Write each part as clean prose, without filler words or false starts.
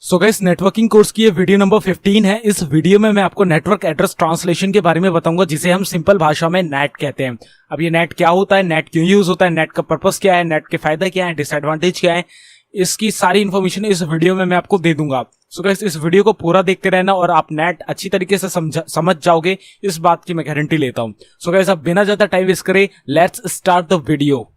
So guys, networking course की ये video number 15 है। इस वीडियो में मैं आपको नेटवर्क एड्रेस ट्रांसलेशन के बारे में बताऊंगा, जिसे हम सिंपल भाषा में नेट कहते हैं। अब ये नेट क्या होता है, नेट क्यों यूज होता है, नेट का पर्पस क्या है, नेट के फायदे क्या है, डिसएडवांटेज क्या है, इसकी सारी इन्फॉर्मेशन इस वीडियो में मैं आपको दे दूंगा। सो गाइस, इस वीडियो को पूरा देखते रहना और आप नेट अच्छी तरीके से समझ जाओगे, इस बात की मैं गारंटी लेता हूं। सो गाइस, अब बिना ज्यादा टाइम वेस्ट करे let's start the video.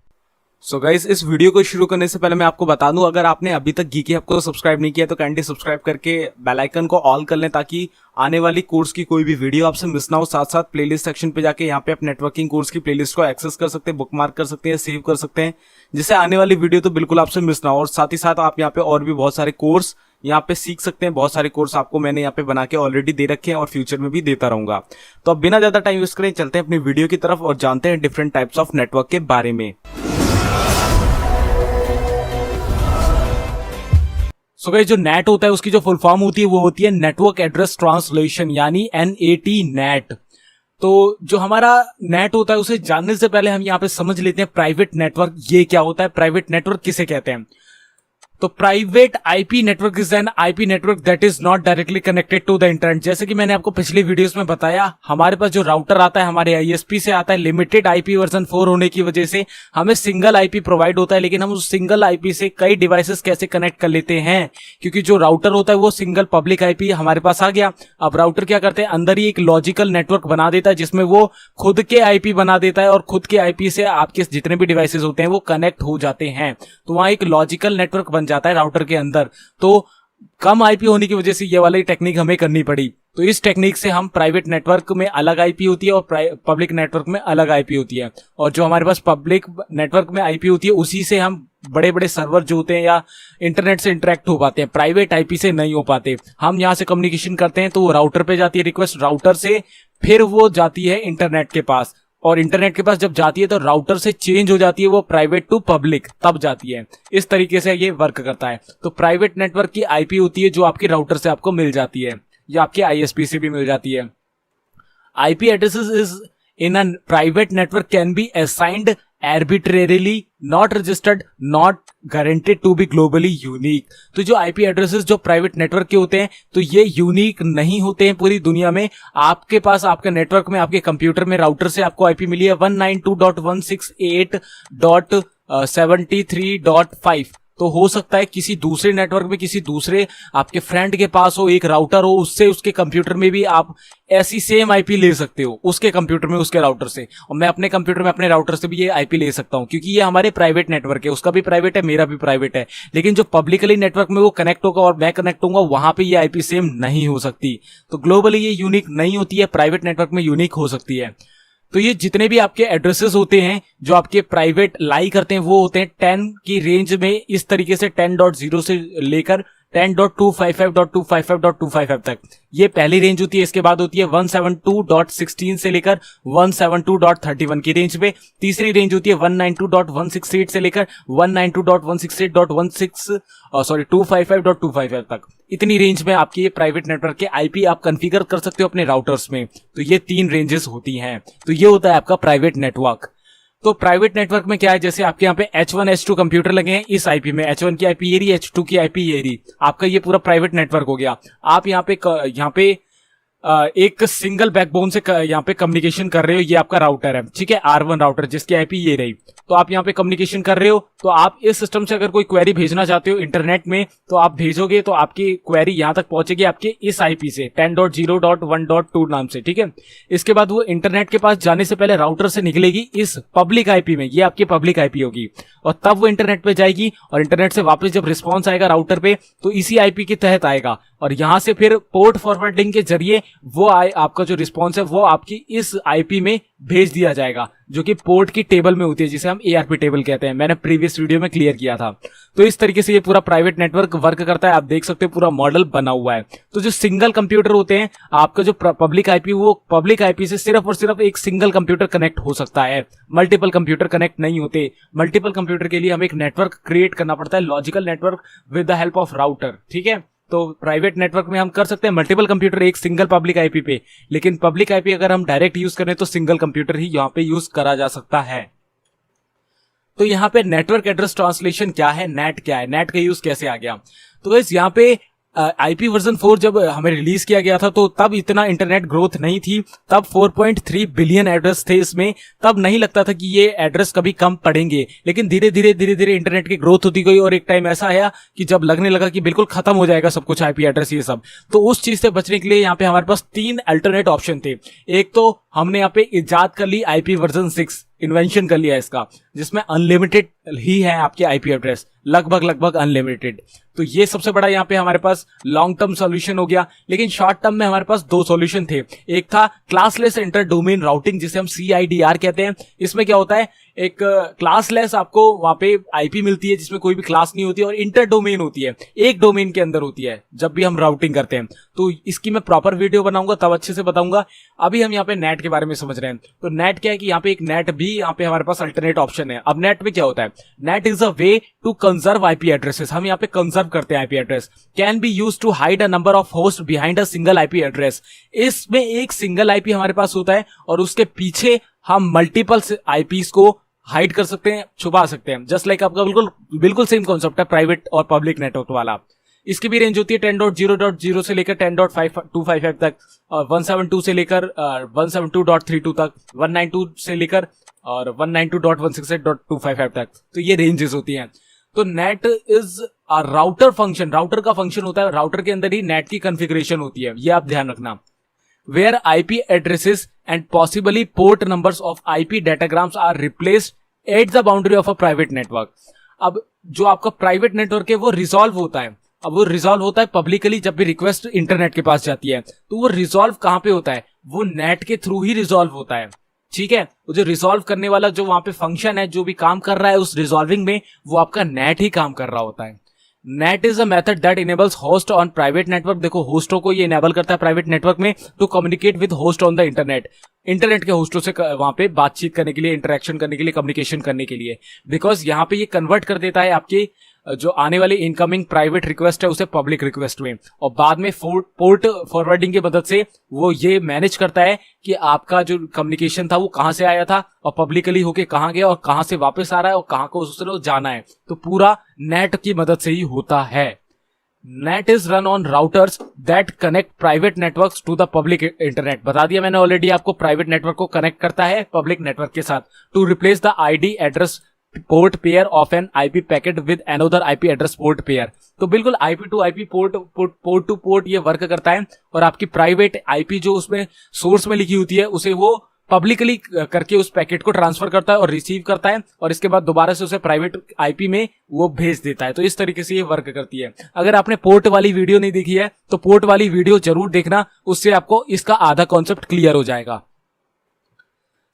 So guys, इस वीडियो को शुरू करने से पहले मैं आपको बता दूं, अगर आपने अभी तक गीकी हब को सब्सक्राइब नहीं किया तो काइंडली सब्सक्राइब करके बेल आइकन को ऑल कर लें, ताकि आने वाली कोर्स की कोई भी वीडियो आपसे मिस ना हो। साथ साथ प्लेलिस्ट सेक्शन पे जाके यहाँ पे आप नेटवर्किंग कोर्स की प्लेलिस्ट को एक्सेस कर सकते हैं, बुकमार्क कर सकते हैं, सेव कर सकते हैं, जिससे आने वाली वीडियो तो बिल्कुल आपसे मिस ना हो। और साथ ही साथ आप यहाँ पे और भी बहुत सारे कोर्स यहाँ पे सीख सकते हैं। बहुत सारे कोर्स आपको मैंने यहाँ पे बना के ऑलरेडी दे रखे हैं और फ्यूचर में भी देता रहूंगा। तो अब बिना ज्यादा टाइम वेस्ट करें चलते हैं अपनी वीडियो की तरफ और जानते हैं डिफरेंट टाइप्स ऑफ नेटवर्क के बारे में। सो गाइस, जो नेट होता है उसकी जो फुल फॉर्म होती है वो होती है नेटवर्क एड्रेस ट्रांसलेशन, यानी NAT नेट। तो जो हमारा नेट होता है उसे जानने से पहले हम यहाँ पे समझ लेते हैं प्राइवेट नेटवर्क ये क्या होता है, प्राइवेट नेटवर्क किसे कहते हैं। तो private IP network is an IP network that is not directly connected to the internet. जैसे कि मैंने आपको पिछली वीडियोस में बताया, हमारे पास जो राउटर आता है हमारे ISP से आता है। लिमिटेड आईपी वर्जन 4 होने की वजह से हमें सिंगल आईपी प्रोवाइड होता है, लेकिन हम उस सिंगल आईपी से कई डिवाइसेस कैसे कनेक्ट कर लेते हैं, क्योंकि जो राउटर होता है वो सिंगल पब्लिक आईपी हमारे पास आ गया। अब राउटर क्या करते हैं, अंदर ही एक लॉजिकल नेटवर्क बना देता है, जिसमें वो खुद के आईपी बना देता है और खुद के आईपी से आपके जितने भी डिवाइसेस होते हैं वो कनेक्ट हो जाते हैं। तो वहां एक लॉजिकल नेटवर्क बन जाता है राउटर के अंदर। तो कम आईपी होने की वजह से ये वाली टेक्निक हमें करनी पड़ी। तो इस टेक्निक से हम प्राइवेट नेटवर्क में अलग आईपी होती है और पब्लिक नेटवर्क में अलग आईपी होती है। और जो हमारे पास पब्लिक नेटवर्क में आईपी होती है उसी से हम बड़े बड़े सर्वर जो होते हैं या इंटरनेट से इंटरेक्ट हो पाते हैं, प्राइवेट आईपी से नहीं हो पाते। हम यहां से कम्युनिकेशन करते हैं तो वो राउटर पे जाती है रिक्वेस्ट, राउटर से फिर वो जाती है इंटरनेट के पास, और इंटरनेट के पास जब जाती है तो राउटर से चेंज हो जाती है वो प्राइवेट टू पब्लिक, तब जाती है। इस तरीके से ये वर्क करता है। तो प्राइवेट नेटवर्क की आईपी होती है जो आपकी राउटर से आपको मिल जाती है या आपके ISP से भी मिल जाती है। IP addresses is in a private network can be assigned arbitrarily, not registered, not guaranteed to be globally unique। तो जो IP एड्रेसेस जो प्राइवेट नेटवर्क के होते हैं तो ये यूनिक नहीं होते हैं पूरी दुनिया में। आपके पास आपके नेटवर्क में आपके कंप्यूटर में राउटर से आपको IP मिली है 192.168.73.5, तो हो सकता है किसी दूसरे नेटवर्क में किसी दूसरे आपके फ्रेंड के पास हो एक राउटर हो, उससे उसके कंप्यूटर में भी आप ऐसी सेम आईपी ले सकते हो, उसके कंप्यूटर में उसके राउटर से। और मैं अपने कंप्यूटर में अपने राउटर से भी ये आईपी ले सकता हूं, क्योंकि ये हमारे प्राइवेट नेटवर्क है। उसका भी प्राइवेट है, मेरा भी प्राइवेट है, लेकिन जो पब्लिकली नेटवर्क में वो कनेक्ट होगा और मैं कनेक्ट होऊंगा वहां पे ये आईपी सेम नहीं हो सकती। तो ग्लोबली ये यूनिक नहीं होती है, प्राइवेट नेटवर्क में यूनिक हो सकती है। तो ये जितने भी आपके एड्रेसेस होते हैं जो आपके प्राइवेट लाई करते हैं वो होते हैं 10 की रेंज में, इस तरीके से 10.0 से लेकर 10.255.255.255 तक ये पहली रेंज होती है। इसके बाद होती है 172.16 से लेकर 172.31 की रेंज पे। तीसरी रेंज होती है 192.168 से लेकर 192.168.255.255 तक। इतनी रेंज में आपकी ये प्राइवेट नेटवर्क के आईपी आप कॉन्फ़िगर कर सकते हो अपने राउटर्स में। तो ये 3 रेंजेस होती हैं। तो ये होता है आपका प्राइवेट नेटवर्क। तो प्राइवेट नेटवर्क में क्या है, जैसे आपके यहाँ पे H1 H2 कंप्यूटर लगे हैं इस आईपी में, H1 की आईपी ये रही, H2 की आईपी ये रही, आपका ये पूरा प्राइवेट नेटवर्क हो गया। आप यहाँ पे एक सिंगल बैकबोन से यहाँ पे कम्युनिकेशन कर रहे हो, ये आपका राउटर है, ठीक है, R1 राउटर, जिसकी आईपी ये रही। तो आप यहाँ पे कम्युनिकेशन कर रहे हो, तो आप इस सिस्टम से अगर कोई क्वेरी भेजना चाहते हो इंटरनेट में तो आप भेजोगे, तो आपकी क्वेरी यहाँ तक पहुंचेगी आपके इस आईपी से 10.0.1.2 नाम से, ठीक है। इसके बाद वो इंटरनेट के पास जाने से पहले राउटर से निकलेगी इस पब्लिक आईपी में, ये आपकी पब्लिक आईपी होगी, और तब वो इंटरनेट पे जाएगी और इंटरनेट से वापस जब रिस्पॉन्स आएगा राउटर पे तो इसी आईपी के तहत आएगा, और यहां से फिर पोर्ट फॉरवर्डिंग के जरिए वो आपका जो रिस्पॉन्स है वो आपकी इस आईपी में भेज दिया जाएगा, जो कि पोर्ट की टेबल में होती है, जिसे हम ARP टेबल कहते हैं। मैंने प्रीवियस वीडियो में क्लियर किया था। तो इस तरीके से ये पूरा प्राइवेट नेटवर्क वर्क करता है। आप देख सकते हो पूरा मॉडल बना हुआ है। तो जो सिंगल कंप्यूटर होते हैं, आपका जो पब्लिक आईपी, वो पब्लिक आईपी से सिर्फ और सिर्फ एक सिंगल कंप्यूटर कनेक्ट हो सकता है, मल्टीपल कंप्यूटर कनेक्ट नहीं होते। मल्टीपल कंप्यूटर के लिए हमें एक नेटवर्क क्रिएट करना पड़ता है, logical network with the help of router, ठीक है। तो प्राइवेट नेटवर्क में हम कर सकते हैं मल्टीपल कंप्यूटर एक सिंगल पब्लिक आईपी पे, लेकिन पब्लिक आईपी अगर हम डायरेक्ट यूज करें तो सिंगल कंप्यूटर ही यहाँ पे यूज करा जा सकता है। तो यहाँ पे नेटवर्क एड्रेस ट्रांसलेशन क्या है, नेट क्या है, नेट का यूज कैसे आ गया। तो गाइस यहाँ पे आईपी वर्जन 4 जब हमें रिलीज किया गया था तो तब इतना इंटरनेट ग्रोथ नहीं थी, तब 4.3 बिलियन एड्रेस थे इसमें, तब नहीं लगता था कि ये एड्रेस कभी कम पड़ेंगे। लेकिन धीरे धीरे इंटरनेट की ग्रोथ होती गई और एक टाइम ऐसा आया कि जब लगने लगा कि बिल्कुल खत्म हो जाएगा सब कुछ आईपी एड्रेस ये सब, तो उस चीज से बचने के लिए यहाँ पे हमारे पास 3 अल्टरनेट ऑप्शन थे। एक तो हमने यहाँ पे इजाद कर ली आईपी वर्जन 6, इन्वेंशन कर लिया इसका, जिसमें अनलिमिटेड ही है आपके आईपी एड्रेस, लगभग अनलिमिटेड। तो ये सबसे बड़ा यहाँ पे हमारे पास लॉन्ग टर्म सॉल्यूशन हो गया। लेकिन शॉर्ट टर्म में हमारे पास 2 सॉल्यूशन थे। एक था क्लासलेस इंटर डोमेन राउटिंग, जिसे हम CIDR कहते हैं। इसमें क्या होता है, एक क्लासलेस आपको वहां पे आईपी मिलती है जिसमें कोई भी क्लास नहीं होती, और इंटर डोमेन होती है, एक डोमेन के अंदर होती है जब भी हम राउटिंग करते हैं। तो इसकी मैं प्रॉपर वीडियो बनाऊंगा, तब अच्छे से बताऊंगा। अभी हम यहाँ पे नेट के बारे में समझ रहे हैं। तो नेट क्या है कि यहाँ पे एक नेट भी यहाँ पे हमारे पास अल्टरनेट ऑप्शन है। अब नेट में क्या होता है, NAT is a way to conserve IP addresses. हम यहाँ पे कंजर्व करते हैं IP address. Can be use to hide a number of host behind a single IP address. इसमें एक सिंगल आईपी हमारे पास होता है और उसके पीछे हम मल्टीपल आईपीज को हाइड कर सकते हैं, छुपा सकते हैं। जस्ट लाइक आपका बिल्कुल सेम कॉन्सेप्ट है प्राइवेट और पब्लिक नेटवर्क वाला। इसकी भी रेंज होती है 10.0.0 से लेकर 10.525 तक, और 172 से लेकर 172.32 तक, 192 से लेकर और 192.168.255 तक। तो ये रेंजेस होती हैं। तो net is a router function, router का फंक्शन होता है, राउटर के अंदर ही नेट की कॉन्फ़िगरेशन होती है, ये आप ध्यान रखना। Where IP addresses and possibly port numbers of IP datagrams are replaced at the boundary of a private network। अब जो आपका प्राइवेट नेटवर्क है वो रिजॉल्व होता है। अब वो रिजॉल्व होता है पब्लिकली, जब भी रिक्वेस्ट इंटरनेट के पास जाती है तो वो रिजॉल्व कहां पे होता है, वो नेट के थ्रू ही रिजॉल्व होता है। ठीक है, वो जो रिजॉल्व करने वाला जो वहां पे फंक्शन है, जो भी काम कर रहा है उस रिजॉल्विंग में, वो आपका नेट ही काम कर रहा होता है। NAT is a method that enables host on private network. देखो, होस्टों को ये इनेबल करता है प्राइवेट नेटवर्क में to communicate with host on the internet. Internet के होस्टों से वहां पे बातचीत करने के लिए, इंटरेक्शन करने के लिए, कम्युनिकेशन करने के लिए। बिकॉज यहाँ पे ये कन्वर्ट कर देता है आपकी जो आने वाली इनकमिंग प्राइवेट रिक्वेस्ट है उसे पब्लिक रिक्वेस्ट में, और बाद में पोर्ट फॉरवर्डिंग की मदद से वो ये मैनेज करता है कि आपका जो कम्युनिकेशन था वो कहां से आया था और पब्लिकली होके कहां गया और कहां से वापस आ रहा है और कहां को उसने जाना है। तो पूरा नेट की मदद से ही होता है। NAT is run on routers that connect private networks to the public internet. बता दिया मैंने ऑलरेडी आपको, प्राइवेट नेटवर्क को कनेक्ट करता है पब्लिक नेटवर्क के साथ to replace the ID address port pair of an IP packet with another IP address port pair. तो बिल्कुल IP to IP port to port ये वर्क करता है, और आपकी प्राइवेट आईपी जो उसमें सोर्स में लिखी होती है उसे वो पब्लिकली करके उस पैकेट को ट्रांसफर करता है और रिसीव करता है, और इसके बाद दोबारा से उसे प्राइवेट आईपी में वो भेज देता है। तो इस तरीके से ये वर्क करती है। अगर आपने पोर्ट वाली वीडियो नहीं देखी है तो पोर्ट वाली वीडियो जरूर देखना, उससे आपको इसका आधा कॉन्सेप्ट क्लियर हो जाएगा।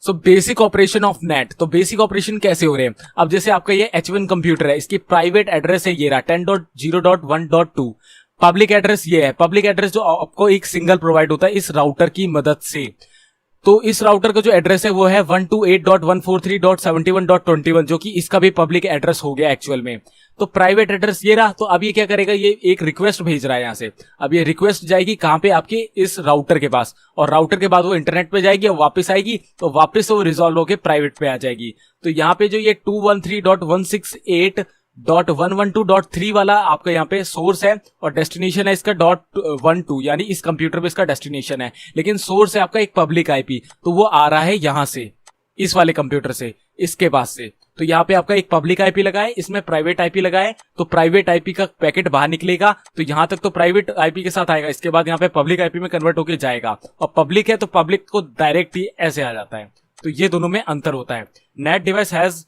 So basic operation of net. तो बेसिक ऑपरेशन कैसे हो रहे हैं, अब जैसे आपका ये H1 कंप्यूटर है, इसकी प्राइवेट एड्रेस है ये रहा 10.0.1.2। पब्लिक एड्रेस ये है, पब्लिक एड्रेस जो आपको एक सिंगल प्रोवाइड होता है इस राउटर की मदद से। तो इस राउटर का जो एड्रेस है वो है 128.143.71.21, जो कि इसका भी पब्लिक एड्रेस हो गया एक्चुअल में। तो प्राइवेट एड्रेस ये रहा। तो अब ये क्या करेगा, ये एक रिक्वेस्ट भेज रहा है यहां से। अब ये रिक्वेस्ट जाएगी कहां पे, आपके इस राउटर के पास, और राउटर के बाद वो इंटरनेट पे जाएगी और वापस आएगी, तो वापस वो रिजॉल्व होकर प्राइवेट पे आ जाएगी। तो यहाँ पे जो ये 213.168.112.3 वाला आपका यहाँ पे सोर्स है, और डेस्टिनेशन है इसका .12, यानी इस कंप्यूटर पे इसका डेस्टिनेशन है, लेकिन सोर्स है आपका एक पब्लिक आईपी। तो वो आ रहा है यहां से, इस वाले कंप्यूटर से, इसके पास से। तो यहाँ पे आपका एक पब्लिक आईपी लगा है, इसमें प्राइवेट आईपी लगा है। तो प्राइवेट आईपी का पैकेट बाहर निकलेगा तो यहां तक तो प्राइवेट आईपी के साथ आएगा, इसके बाद यहाँ पे पब्लिक आईपी में कन्वर्ट होकर जाएगा, और पब्लिक है तो पब्लिक को डायरेक्ट ही ऐसे आ जाता है। तो ये दोनों में अंतर होता है। Net device has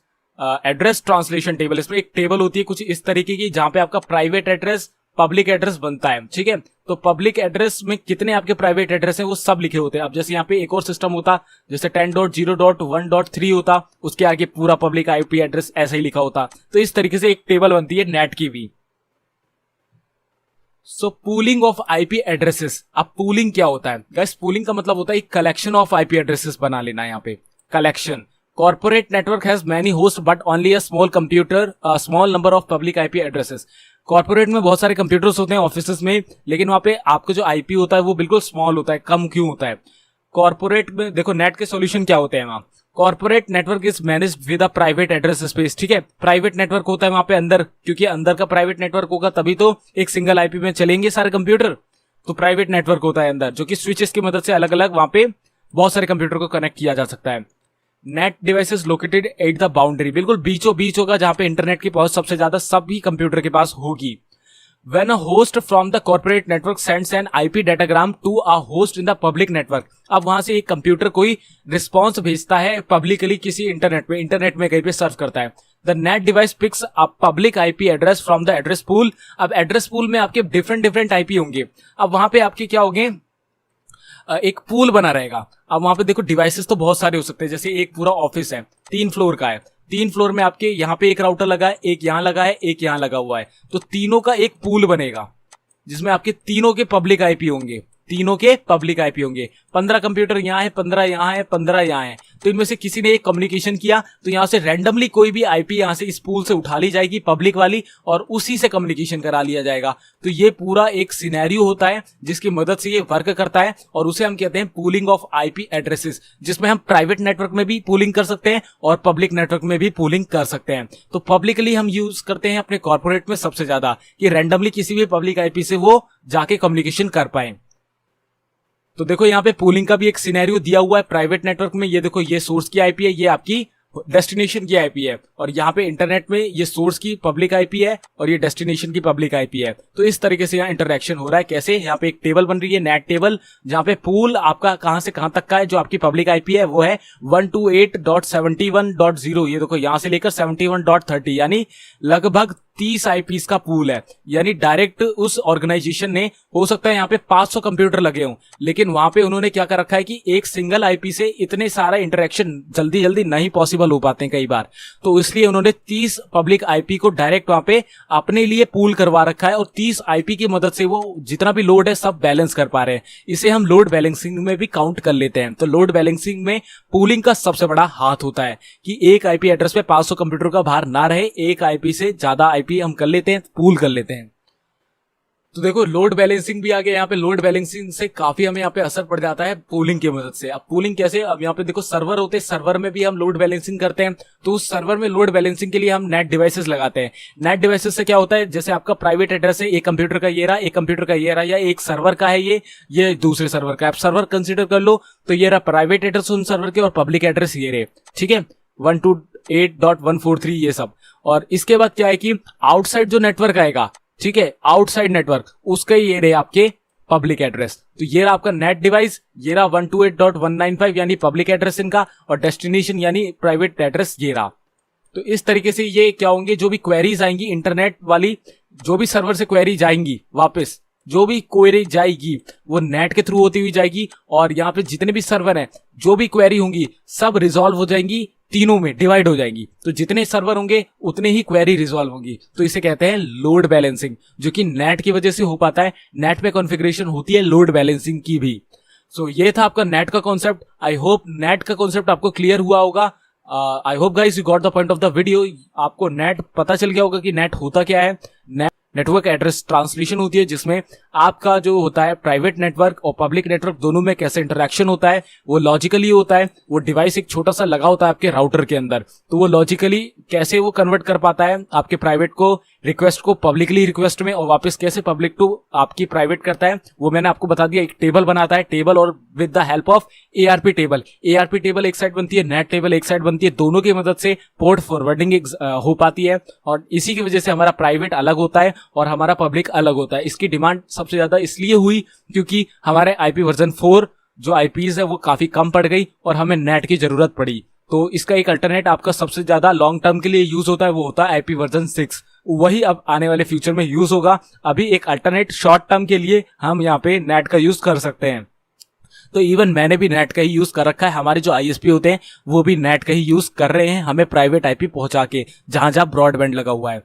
address translation table. इसमें एक टेबल होती है कुछ इस तरीके की, जहां पे आपका प्राइवेट एड्रेस पब्लिक एड्रेस बनता है। ठीक है, तो पब्लिक एड्रेस में कितने आपके प्राइवेट एड्रेस हैं वो सब लिखे होते हैं। अब जैसे यहाँ पे एक और सिस्टम होता, जैसे 10.0.1.3 होता, उसके आगे पूरा पब्लिक आईपी एड्रेस ऐसे ही लिखा होता। तो इस तरीके से एक टेबल बनती है नेट की भी। सो पूलिंग ऑफ आईपी एड्रेसेस। अब पूलिंग क्या होता है गाइस, पूलिंग का मतलब होता है एक कलेक्शन ऑफ आईपी एड्रेसेस बना लेना। यहाँ पे collection. Corporate network has many host but only a small number of public IP addresses. Corporate में बहुत सारे कंप्यूटर्स होते हैं ऑफिसेस में, लेकिन वहां पे आपका जो आईपी होता है वो बिल्कुल स्मॉल होता है, कम क्यों होता है। कॉर्पोरेट में देखो नेट के सॉल्यूशन क्या होते हैं वहां, corporate network is managed with a private address space. ठीक है, प्राइवेट नेटवर्क होता है वहां पे अंदर, क्योंकि अंदर का प्राइवेट नेटवर्क होगा तभी तो एक सिंगल आईपी में चलेंगे सारे कंप्यूटर। तो प्राइवेट नेटवर्क होता है अंदर, जो कि स्विचेस की मदद से अलग अलग वहां पे बहुत सारे कंप्यूटर को कनेक्ट किया जा सकता है। Net devices located at the boundary, बिल्कुल बीचों बीच होगा जहां पे इंटरनेट की पहुंच सबसे ज्यादा सभी कंप्यूटर के पास होगी। When a host from the corporate network sends an IP datagram to a host in the public network, अब वहां से एक कंप्यूटर कोई रिस्पॉन्स भेजता है पब्लिकली किसी इंटरनेट में कहीं पे सर्व करता है। The NAT device picks a public IP address from the address pool. अब एड्रेस पूल में आपके डिफरेंट आईपी होंगे। अब वहां पे आपके क्या होंगे, एक पूल बना रहेगा। अब वहां पे देखो डिवाइसेस तो बहुत सारे हो सकते हैं, जैसे एक पूरा ऑफिस है 3 फ्लोर का है, 3 फ्लोर में आपके यहाँ पे एक राउटर लगा है, एक यहाँ लगा है, एक यहाँ लगा हुआ है, तो तीनों का एक पूल बनेगा जिसमें आपके तीनों के पब्लिक आईपी होंगे, तीनों के पब्लिक आईपी होंगे। 15 कंप्यूटर यहाँ है, 15 यहाँ है, 15 यहाँ है, तो इनमें से किसी ने एक कम्युनिकेशन किया तो यहाँ से रैंडमली कोई भी आईपी यहाँ से इस पूल से उठा ली जाएगी पब्लिक वाली, और उसी से कम्युनिकेशन करा लिया जाएगा। तो ये पूरा एक सिनेरियो होता है जिसकी मदद से ये वर्क करता है, और उसे हम कहते हैं पूलिंग ऑफ आईपी एड्रेसेस, जिसमें हम प्राइवेट नेटवर्क में भी पूलिंग कर सकते हैं और पब्लिक नेटवर्क में भी पूलिंग कर सकते हैं। तो पब्लिकली हम यूज करते हैं अपने कॉर्पोरेट में सबसे ज्यादा, कि रैंडमली किसी भी पब्लिक आईपी से वो जाके कम्युनिकेशन कर पाए। तो देखो यहाँ पे पूलिंग का भी एक सिनेरियो दिया हुआ है प्राइवेट नेटवर्क में। ये देखो, ये सोर्स की आईपी है, ये आपकी डेस्टिनेशन की आईपी है, और यहाँ पे इंटरनेट में ये सोर्स की पब्लिक आईपी है और ये डेस्टिनेशन की पब्लिक आईपी है। तो इस तरीके से यहाँ इंटरेक्शन हो रहा है। कैसे, यहाँ पे एक टेबल बन रही है, नेट टेबल, जहाँ पे पूल आपका कहां से कहां तक का है, जो आपकी पब्लिक आईपी है वो है 128.71.0। ये देखो यहाँ से लेकर 71.30, यानी लगभग 30 आईपीस का पूल है। यानी डायरेक्ट उस ऑर्गेनाइजेशन ने, हो सकता है यहाँ पे 500 कंप्यूटर लगे हों, लेकिन वहां पे उन्होंने क्या कर रखा है कि एक सिंगल आईपी से इतने सारा इंटरेक्शन जल्दी जल्दी नहीं पॉसिबल हो पाते हैं कई बार, तो इसलिए उन्होंने 30 पब्लिक आईपी को डायरेक्ट वहां पे अपने लिए पूल करवा रखा है, और 30 आईपी की मदद से वो जितना भी लोड है सब बैलेंस कर पा रहे हैं। इसे हम लोड बैलेंसिंग में भी काउंट कर लेते हैं। तो लोड बैलेंसिंग में पूलिंग का सबसे बड़ा हाथ होता है कि एक आईपी एड्रेस पे 500 कंप्यूटर का भार ना रहे, एक आईपी से ज्यादा आईपी हम कर लेते हैं, पूल कर लेते हैं। तो देखो लोड बैलेंसिंग भी आ गया यहाँ पे। लोड बैलेंसिंग से काफी हमें यहाँ पे असर पड़ जाता है पूलिंग की मदद से। अब पूलिंग कैसे, अब यहाँ पे देखो सर्वर होते हैं, सर्वर में भी हम लोड बैलेंसिंग करते हैं। तो उस सर्वर में लोड बैलेंसिंग के लिए हम नेट डिवाइसेस लगाते हैं। नेट डिवाइसेस से क्या होता है, जैसे आपका प्राइवेट एड्रेस है, एक कंप्यूटर का ये रहा, एक कंप्यूटर का ये रहा, या एक सर्वर का है ये दूसरे सर्वर का। आप सर्वर कंसिडर कर लो, तो ये रहा प्राइवेट एड्रेस उन सर्वर के, और पब्लिक एड्रेस ये रहे, ठीक है, 128.143 ये सब। और इसके बाद क्या है कि आउटसाइड जो नेटवर्क आएगा, ठीक है, आउटसाइड नेटवर्क, उसका ये रहे आपके पब्लिक एड्रेस। तो ये रहा आपका नेट डिवाइस, ये रहा 128.195 यानी पब्लिक एड्रेस इनका, और डेस्टिनेशन यानी प्राइवेट एड्रेस ये रहा। तो इस तरीके से ये क्या होंगे, जो भी क्वेरीज आएंगी इंटरनेट वाली, जो भी सर्वर से क्वेरी जाएंगी, वापस जो भी क्वेरी जाएगी वो नेट के थ्रू होती हुई जाएगी, और यहाँ पे जितने भी सर्वर हैं, जो भी क्वेरी होंगी सब रिजॉल्व हो जाएंगी, तीनों में डिवाइड हो जाएंगी। तो जितने सर्वर होंगे उतने ही क्वेरी रिजॉल्व होंगी। तो इसे कहते हैं लोड बैलेंसिंग, जो कि नेट की वजह से हो पाता है। नेट पे कॉन्फ़िगरेशन होती है लोड बैलेंसिंग की भी। सो ये था आपका नेट का कॉन्सेप्ट। आई होप नेट का कॉन्सेप्ट आपको क्लियर हुआ होगा। I hope guys you got the point of the video. आपको नेट पता चल गया होगा कि नेट होता क्या है। नेटवर्क एड्रेस ट्रांसलेशन होती है, जिसमें आपका जो होता है प्राइवेट नेटवर्क और पब्लिक नेटवर्क दोनों में कैसे इंटरेक्शन होता है, वो लॉजिकली होता है। वो डिवाइस एक छोटा सा लगा होता है आपके राउटर के अंदर, तो वो लॉजिकली कैसे वो कन्वर्ट कर पाता है आपके प्राइवेट को, रिक्वेस्ट को पब्लिकली रिक्वेस्ट में, और वापस कैसे पब्लिक टू आपकी प्राइवेट करता है, वो मैंने आपको बता दिया। एक टेबल बनाता है, टेबल और with the help of ARP table. ARP table एक साइड बनती है, नेट टेबल एक साइड बनती है, दोनों की मदद से पोर्ट फॉरवर्डिंग हो पाती है, और इसी की वजह से हमारा प्राइवेट अलग होता है और हमारा पब्लिक अलग होता है। इसकी डिमांड सबसे ज्यादा इसलिए हुई क्योंकि हमारे आईपी वर्जन 4 जो आईपीज है वो काफी कम पड़ गई और हमें नेट की जरूरत पड़ी। तो इसका एक अल्टरनेट आपका सबसे ज्यादा लॉन्ग टर्म के लिए यूज होता है, वो होता है आईपी वर्जन 6। वही अब आने वाले फ्यूचर में यूज होगा। अभी एक अल्टरनेट शॉर्ट टर्म के लिए हम यहाँ पे नेट का यूज कर सकते हैं। तो इवन मैंने भी नेट का ही यूज कर रखा है। हमारे जो आईएसपी होते हैं वो भी नेट का ही यूज कर रहे हैं, हमें प्राइवेट आईपी पहुंचा के, जहां जहां ब्रॉडबैंड लगा हुआ है।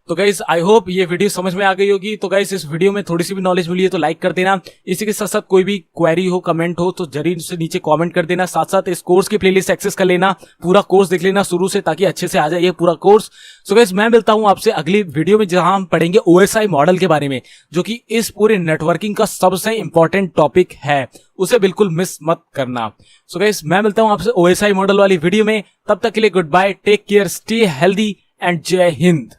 तो गाइस आई होप ये वीडियो समझ में आ गई होगी। तो गाइस इस वीडियो में थोड़ी सी भी नॉलेज मिली है तो लाइक कर देना। इसी के साथ साथ कोई भी क्वेरी हो, कमेंट हो तो जरूर से नीचे कमेंट कर देना। साथ साथ इस कोर्स की प्लेलिस्ट एक्सेस कर लेना, पूरा कोर्स देख लेना शुरू से, ताकि अच्छे से आ जाए ये पूरा कोर्स। सो गाइस मैं मिलता हूं आपसे अगली वीडियो में, जहां हम पढ़ेंगे OSI मॉडल के बारे में, जो कि इस पूरे नेटवर्किंग का सबसे इंपॉर्टेंट टॉपिक है, उसे बिल्कुल मिस मत करना। सो गाइस मैं मिलता हूं आपसे OSI मॉडल वाली वीडियो में, तब तक के लिए goodbye, take care, stay healthy and जय हिंद।